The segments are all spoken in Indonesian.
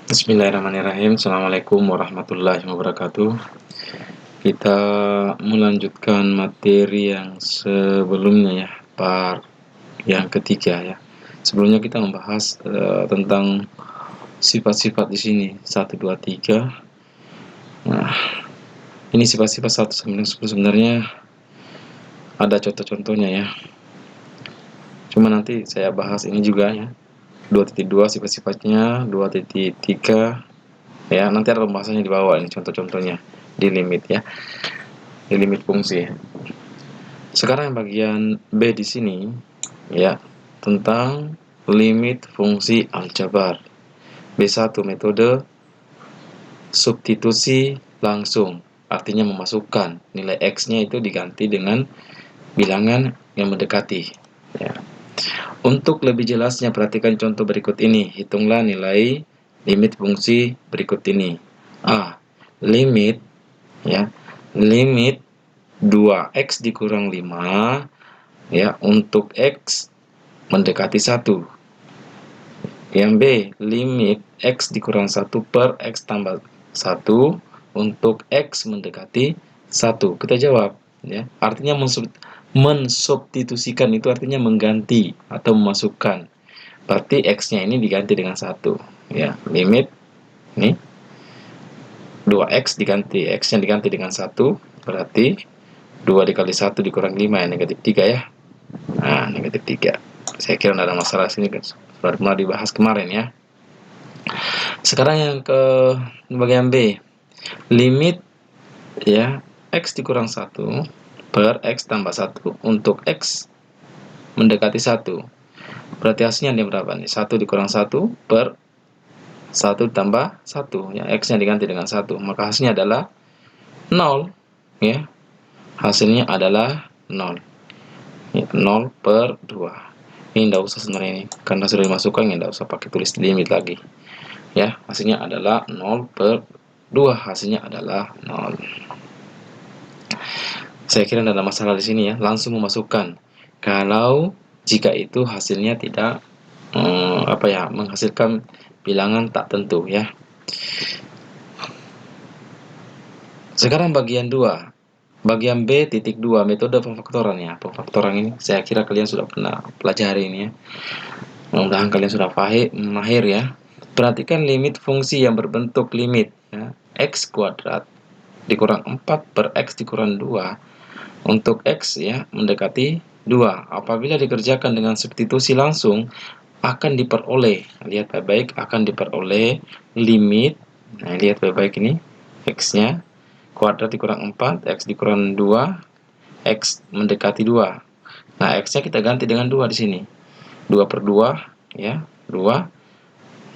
Bismillahirrahmanirrahim. Assalamualaikum warahmatullahi wabarakatuh. Kita melanjutkan materi yang sebelumnya ya, part yang ketiga ya. Sebelumnya kita membahas tentang sifat-sifat di sini 1, 2, 3. Nah, ini sifat-sifat 1 sampai 10 sebenarnya ada contoh-contohnya ya. Cuma nanti saya bahas ini juga ya. 2.2 sifat-sifatnya, 2.3 ya, nanti ada pembahasannya di bawah ini contoh-contohnya di limit ya, di limit fungsi. Sekarang bagian B di sini ya, tentang limit fungsi aljabar. B1 metode substitusi langsung, artinya memasukkan nilai X-nya itu diganti dengan bilangan yang mendekati ya. Untuk lebih jelasnya perhatikan contoh berikut ini. Hitunglah nilai limit fungsi berikut ini. A. Limit ya, limit 2x dikurang 5 ya untuk x mendekati 1. Yang B, limit x dikurang 1 per x tambah 1 untuk x mendekati 1. Kita jawab ya. Artinya mensubstitusikan itu artinya mengganti atau memasukkan. Berarti x-nya ini diganti dengan 1 ya. Limit ini 2x diganti, x-nya diganti dengan 1, berarti 2 dikali 1 dikurang 5 ya, negatif 3 ya. Nah, negatif 3. Saya kira tidak ada masalah sini, sudah pernah dibahas kemarin ya. Sekarang yang ke bagian B. Limit ya, x dikurang 1 per x tambah 1 untuk x mendekati 1. Berarti hasilnya dia berapa nih? 1 dikurang 1 per 1 tambah 1 ya, x-nya diganti dengan 1, maka hasilnya adalah 0 ya. Hasilnya adalah 0 ya, 0 per 2. Ini tidak usah sebenarnya ini, karena sudah dimasukkan ya, tidak usah pakai tulis limit lagi ya. Hasilnya adalah 0 per 2, hasilnya adalah 0. Saya kira tidak ada masalah di sini ya, langsung memasukkan. Kalau jika itu hasilnya tidak menghasilkan bilangan tak tentu ya. Sekarang bagian 2. Bagian B.2 metode pemfaktoran ya. Pemfaktoran ini saya kira kalian sudah pernah pelajari ini ya. Mudah-mudahan kalian sudah mahir ya. Perhatikan limit fungsi yang berbentuk limit ya, x kuadrat dikurang 4 per x dikurang 2 untuk x ya mendekati 2. Apabila dikerjakan dengan substitusi langsung akan diperoleh, lihat baik-baik, akan diperoleh limit. Nah, lihat baik-baik ini, x-nya kuadrat dikurang 4, x dikurang 2, x mendekati 2. Nah, x-nya kita ganti dengan 2 di sini. 2 per 2 ya, 2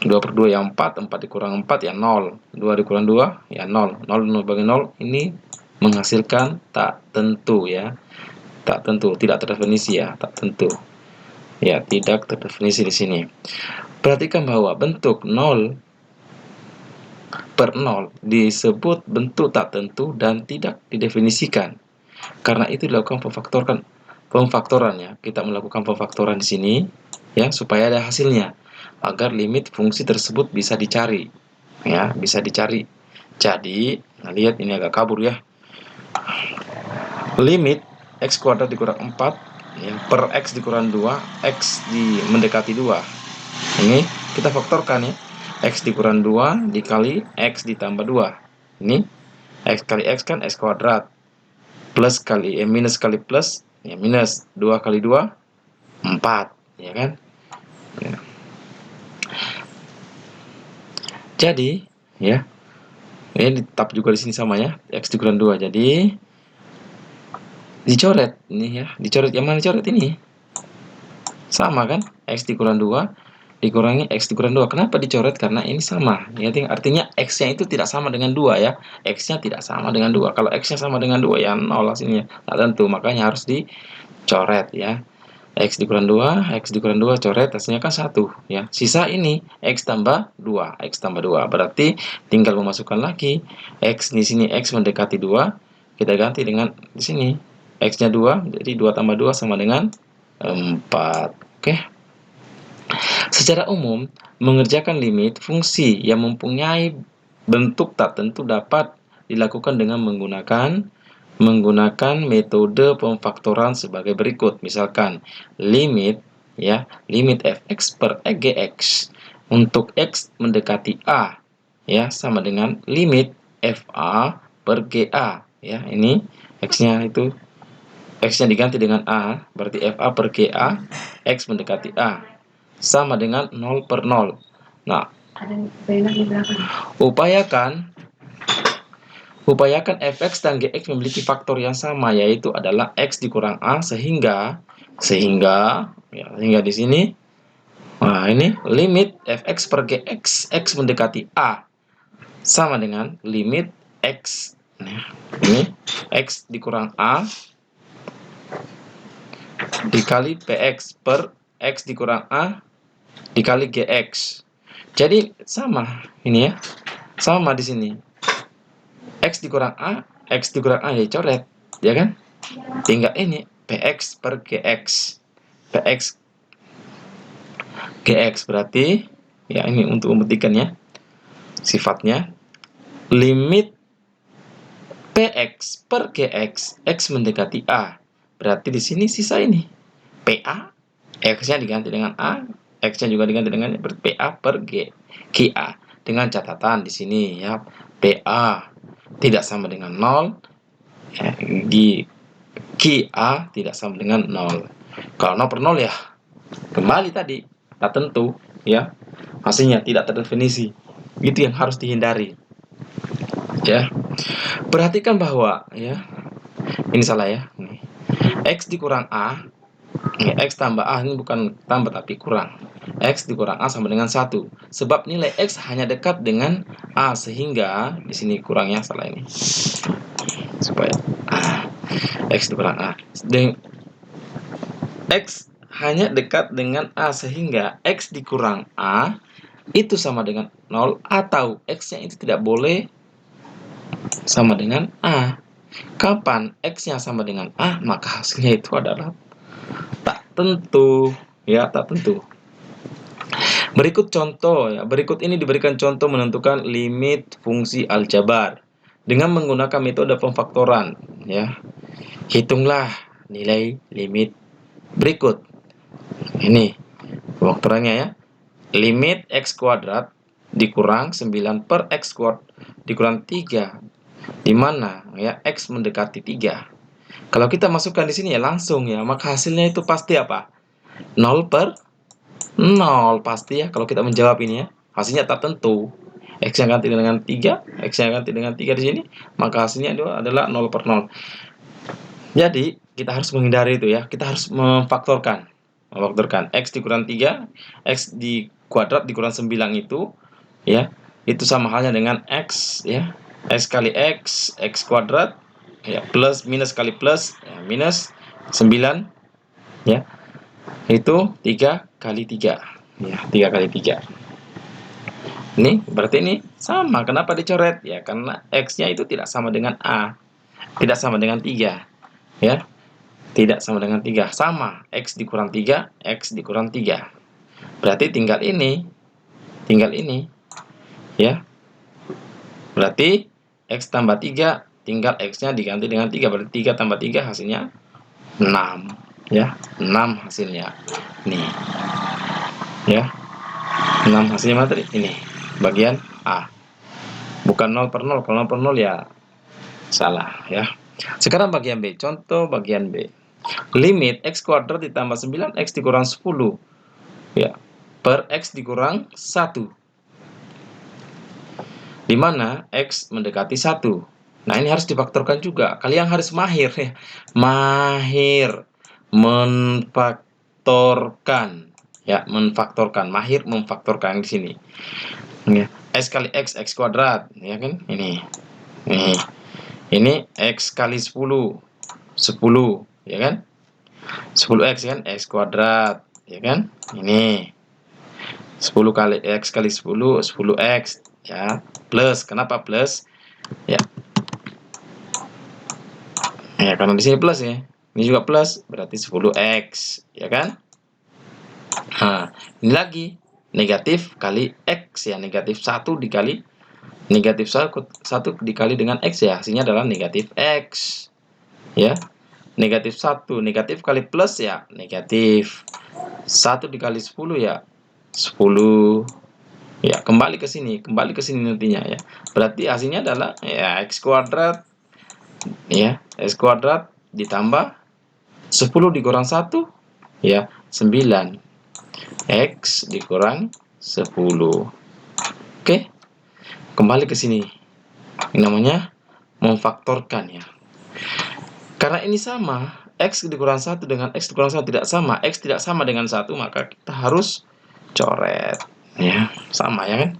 per 2 yang 4 dikurang 4 ya 0, 2 dikurang 2 ya 0, 0 bagi 0, ini menghasilkan tak tentu ya, tak tentu, tidak terdefinisi ya, tak tentu ya, tidak terdefinisi di sini. Perhatikan bahwa bentuk 0 per 0 disebut bentuk tak tentu dan tidak didefinisikan. Karena itu dilakukan pemfaktoran ya, kita melakukan pemfaktoran di sini ya, supaya ada hasilnya, agar limit fungsi tersebut bisa dicari ya, bisa dicari. Jadi nah, lihat ini agak kabur ya, limit x kuadrat dikurang 4 ya, per x dikurang 2, x mendekati 2. Ini kita faktorkan ya, x dikurang 2 dikali x ditambah 2. Ini x kali x kan x kuadrat, plus kali minus kali plus ya, minus 2 kali 2 4 ya kan ya. Jadi ya, ini tab juga di sini sama ya, x dikurang 2. Jadi dicoret ini ya, dicoret yang mana dicoret ini? Sama kan? X dikurang 2 dikurangi X dikurang 2. Kenapa dicoret? Karena ini sama. Ya, artinya X-nya itu tidak sama dengan 2 ya. X-nya tidak sama dengan 2. Kalau X-nya sama dengan 2 ya 0 hasilnya. Nah, tentu makanya harus dicoret ya. X dikurang 2, X dikurang 2 coret, hasilnya kan 1 ya. Sisa ini X tambah 2, X tambah 2. Berarti tinggal memasukkan lagi X di sini, X mendekati 2. Kita ganti dengan di sini X-nya 2, jadi 2 tambah 2 sama dengan 4. Oke. Secara umum, mengerjakan limit fungsi yang mempunyai bentuk tak tentu dapat dilakukan dengan menggunakan metode pemfaktoran sebagai berikut. Misalkan limit limit fx per gx untuk x mendekati a sama dengan limit fa per ga ini x-nya diganti dengan a, berarti fa per ga x mendekati a sama dengan 0 per 0. Nah, upayakan fx dan gx memiliki faktor yang sama, yaitu adalah x dikurang a sehingga di sini, nah ini limit fx per gx x mendekati a sama dengan limit x, ini x dikurang a dikali px per x dikurang a dikali gx. Jadi sama ini ya, sama di sini. X dikurang a ya coret, ya kan? Tinggal ini px per gx. Px gx berarti ya ini untuk membuktikannya sifatnya limit px per gx x mendekati a. Berarti di sini sisa ini pa, x-nya diganti dengan a, x-nya juga diganti dengan PA per QA. Dengan catatan di sini ya, PA tidak sama dengan 0, di QA tidak sama dengan 0. Kalau 0 per 0 ya kembali tadi tak tentu ya, hasilnya tidak terdefinisi. Itu yang harus dihindari. Ya. Perhatikan bahwa ya, ini salah ya. X dikurang A, X tambah A ini bukan tambah tapi kurang. X dikurang A sama dengan 1. Sebab nilai X hanya dekat dengan A, sehingga di sini kurangnya salah ini. Supaya X dikurang A. X hanya dekat dengan A, sehingga X dikurang A itu sama dengan 0, atau X-nya itu tidak boleh sama dengan A. Kapan X-nya sama dengan A, maka hasilnya itu adalah tak tentu. Ya, tak tentu. Berikut contoh ya. Berikut ini diberikan contoh menentukan limit fungsi aljabar dengan menggunakan metode pemfaktoran ya. Hitunglah nilai limit berikut. Ini pemfaktorannya ya. Limit x kuadrat dikurang 9 per x kuadrat dikurang 3, di mana ya x mendekati 3. Kalau kita masukkan di sini ya langsung ya, maka hasilnya itu pasti apa? 0 per 0 pasti ya. Kalau kita menjawab ini ya, hasilnya tak tentu. X yang ganti dengan 3, X yang ganti dengan 3 di sini, maka hasilnya itu adalah 0 per 0. Jadi, kita harus menghindari itu ya. Kita harus memfaktorkan X dikurang 3, X di kuadrat dikurang 9 itu ya, itu sama halnya dengan X ya. X kali X kuadrat ya, plus minus kali plus ya, minus 9 ya. Itu 3 kali 3 ya, 3 kali 3. Ini berarti ini sama. Kenapa dicoret? Ya karena X-nya itu tidak sama dengan A, tidak sama dengan 3 ya, tidak sama dengan 3. Sama, X dikurang 3, X dikurang 3. Berarti tinggal ini ya. Berarti X tambah 3, tinggal X-nya diganti dengan 3. Berarti 3 tambah 3 hasilnya 6 ya, 6 hasilnya. Nih ya, 6 hasilnya mana tadi? Ini bagian A, bukan 0 per 0. Kalau 0 per 0 ya salah ya. Sekarang bagian B. Contoh bagian B. Limit x kuadrat ditambah 9x dikurang 10 ya, per x dikurang 1, di mana x mendekati 1. Nah, ini harus difaktorkan juga. Kalian harus mahir ya. Mahir memfaktorkan ya, mahir memfaktorkan di sini. Ya, x kali x kuadrat ya kan? Ini x kali 10 ya kan? 10x kan, x kuadrat ya kan? Ini 10 kali x kali 10, 10x ya, plus. Kenapa plus? Ya. Ya, karena di sini plus ya. Ini juga plus, berarti 10x, ya kan? Nah, ini lagi negatif kali X ya, negatif 1 dikali negatif 1 dikali dengan X ya, hasilnya adalah negatif X ya. Negatif 1, negatif kali plus ya, negatif 1 dikali 10 ya, 10 ya, kembali ke sini nantinya ya. Berarti hasilnya adalah ya X kuadrat ya, X kuadrat ditambah 10 dikurang 1 ya, 9. X dikurang 10. Oke, kembali ke sini. Ini namanya memfaktorkan ya. Karena ini sama, X dikurang 1 dengan X dikurang 1 tidak sama, X tidak sama dengan 1, maka kita harus coret. Ya, sama ya kan?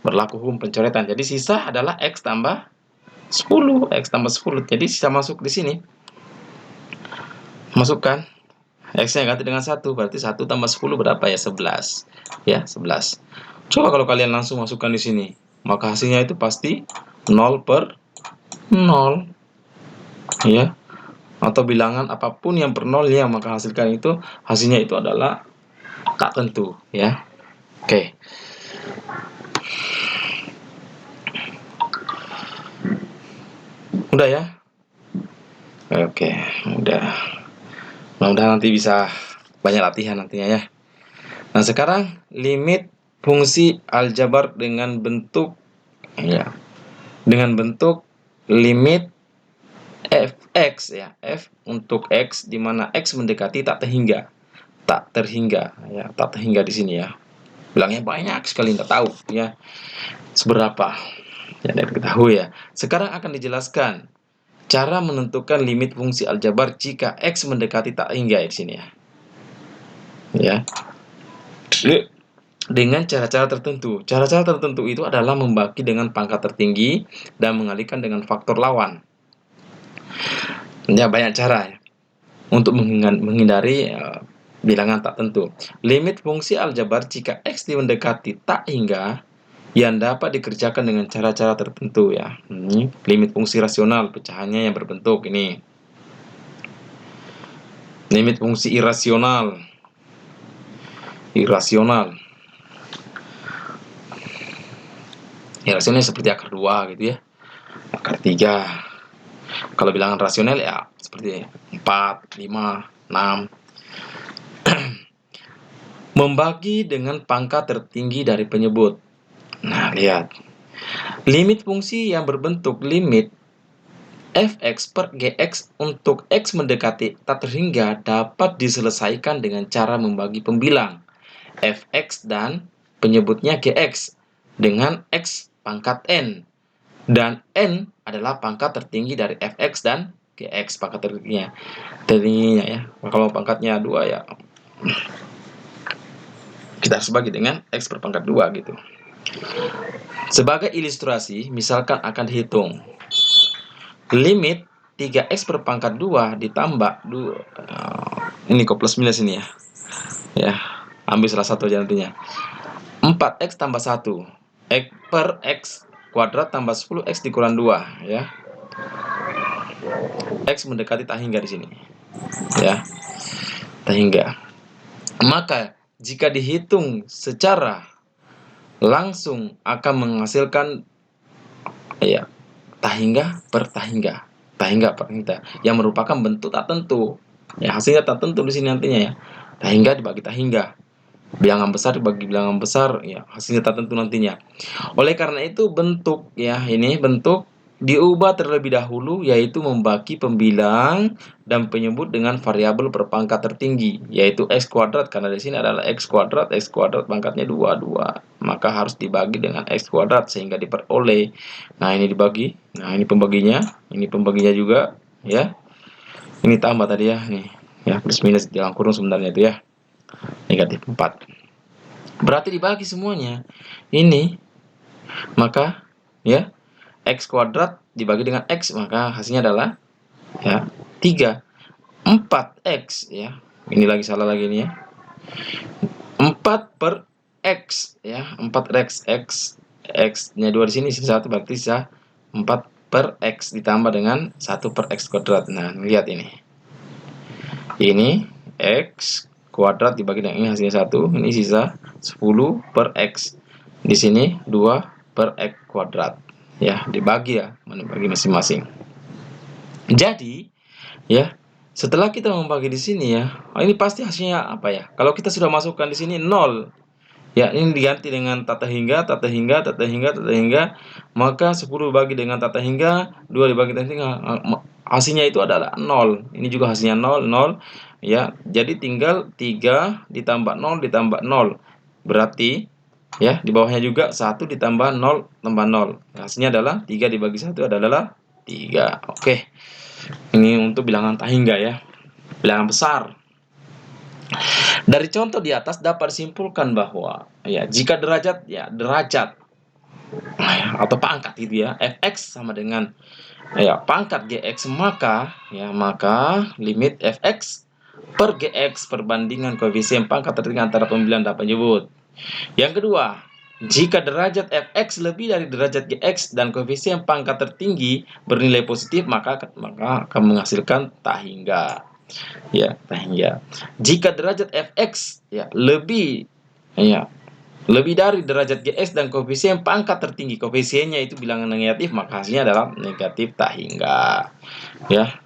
Berlaku hukum pencoretan. Jadi sisa adalah X tambah 10, X tambah 10. Jadi sisa masuk di sini. Masukkan. X-nya ganti dengan 1, berarti 1 tambah 10 berapa ya? 11. Ya, 11. Coba kalau kalian langsung masukkan di sini, maka hasilnya itu pasti 0 per 0. Ya. Atau bilangan apapun yang per 0 yang maka hasilkan itu hasilnya itu adalah tak tentu ya. Oke. Udah ya? Oke, udah. Mudah-mudahan nanti bisa banyak latihan nantinya ya. Nah, sekarang limit fungsi aljabar dengan bentuk ya. Dengan bentuk limit fx ya, f untuk x di mana x mendekati tak terhingga. Tak terhingga ya, tak terhingga di sini ya. Bilangnya banyak sekali, nggak tahu ya seberapa. Ya, tidak diketahui ya. Sekarang akan dijelaskan cara menentukan limit fungsi aljabar jika x mendekati tak hingga x ini ya. Ya. Dengan cara-cara tertentu. Cara-cara tertentu itu adalah membagi dengan pangkat tertinggi dan mengalihkan dengan faktor lawan. Ya, banyak cara ya untuk menghindari bilangan tak tentu. Limit fungsi aljabar jika x mendekati tak hingga yang dapat dikerjakan dengan cara-cara tertentu ya. Ini limit fungsi rasional, pecahannya yang berbentuk ini. Limit fungsi irasional. Irasional seperti akar 2 gitu ya. Akar 3. Kalau bilangan rasional ya seperti 4, 5, 6. Membagi dengan pangkat tertinggi dari penyebut. Nah, lihat. Limit fungsi yang berbentuk limit fx per gx untuk x mendekati tak terhingga dapat diselesaikan dengan cara membagi pembilang fx dan penyebutnya gx dengan x pangkat n. Dan n adalah pangkat tertinggi dari fx dan gx, pangkat tertingginya ya. Kalau pangkatnya 2 ya kita harus bagi dengan x per pangkat 2 gitu. Sebagai ilustrasi, misalkan akan dihitung limit 3x per pangkat 2 ditambah 2, ini kok plus minus ini ya. Ya, ambil salah satu aja nantinya. 4x tambah 1 x per x kuadrat tambah 10x dikurang 2 ya. X mendekati tak hingga di sini. Ya. Tak hingga. Maka jika dihitung secara langsung akan menghasilkan ya tak hingga per tak hingga. Tak hingga per hingga yang merupakan bentuk tak tentu. Ya, hasilnya tak tentu di sini nantinya ya. Tak hingga dibagi tak hingga. Bilangan besar dibagi bilangan besar ya, hasilnya tak tentu nantinya. Oleh karena itu bentuk ya, ini bentuk diubah terlebih dahulu, yaitu membagi pembilang dan penyebut dengan variabel berpangkat tertinggi, yaitu x kuadrat, karena di sini adalah x kuadrat pangkatnya 2, maka harus dibagi dengan x kuadrat sehingga diperoleh. Nah, ini dibagi. Nah, ini pembaginya juga ya. Ini tambah tadi ya, nih. Ya, plus minus dalam kurung sebenarnya itu ya. Negatif 4. Berarti dibagi semuanya. Ini maka ya x kuadrat dibagi dengan x, maka hasilnya adalah ya 3. 4x ya. Ini lagi salah lagi ini ya. 4 per x ya. 4x x-nya 2 di sini, sisa 1 berarti sisa 4 per x ditambah dengan 1 per x kuadrat. Nah, lihat ini. Ini x kuadrat dibagi dengan ini hasilnya 1, ini sisa 10 per X. Di sini 2 per X kuadrat. Ya, dibagi ya, bagi masing-masing. Jadi, ya, setelah kita membagi di sini ya, ini pasti hasilnya apa ya? Kalau kita sudah masukkan di sini 0, ya, ini diganti dengan tata hingga, tata hingga, tata hingga, tata hingga, maka 10 dibagi dengan tata hingga, 2 dibagi tata hingga, hasilnya itu adalah 0. Ini juga hasilnya 0, 0, ya. Jadi tinggal 3 ditambah 0 ditambah 0. Berarti, ya, di bawahnya juga 1 ditambah 0 tambah 0. Hasilnya adalah 3 dibagi 1 adalah 3. Oke. Ini untuk bilangan tak hingga ya. Bilangan besar. Dari contoh di atas dapat disimpulkan bahwa ya jika derajat atau pangkat gitu ya, fx sama dengan ya pangkat gx, maka limit fx per gx perbandingan koefisien pangkat tertinggi antara pemilihan dapat menyebut. Yang kedua, jika derajat fx lebih dari derajat gx dan koefisien pangkat tertinggi bernilai positif, maka akan menghasilkan tak hingga. Ya, tak hingga. Jika derajat fx ya lebih dari derajat gx dan koefisien pangkat tertinggi, koefisiennya itu bilangan negatif, maka hasilnya adalah negatif tak hingga. Ya.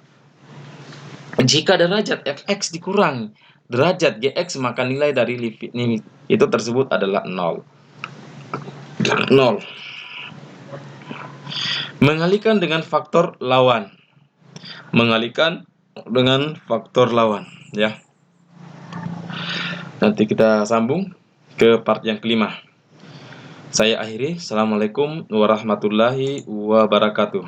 Jika derajat fx dikurangi derajat gx, maka nilai dari limit itu tersebut adalah 0. Mengalihkan dengan faktor lawan. Ya. Nanti kita sambung ke part yang kelima. Saya akhiri. Assalamualaikum warahmatullahi wabarakatuh.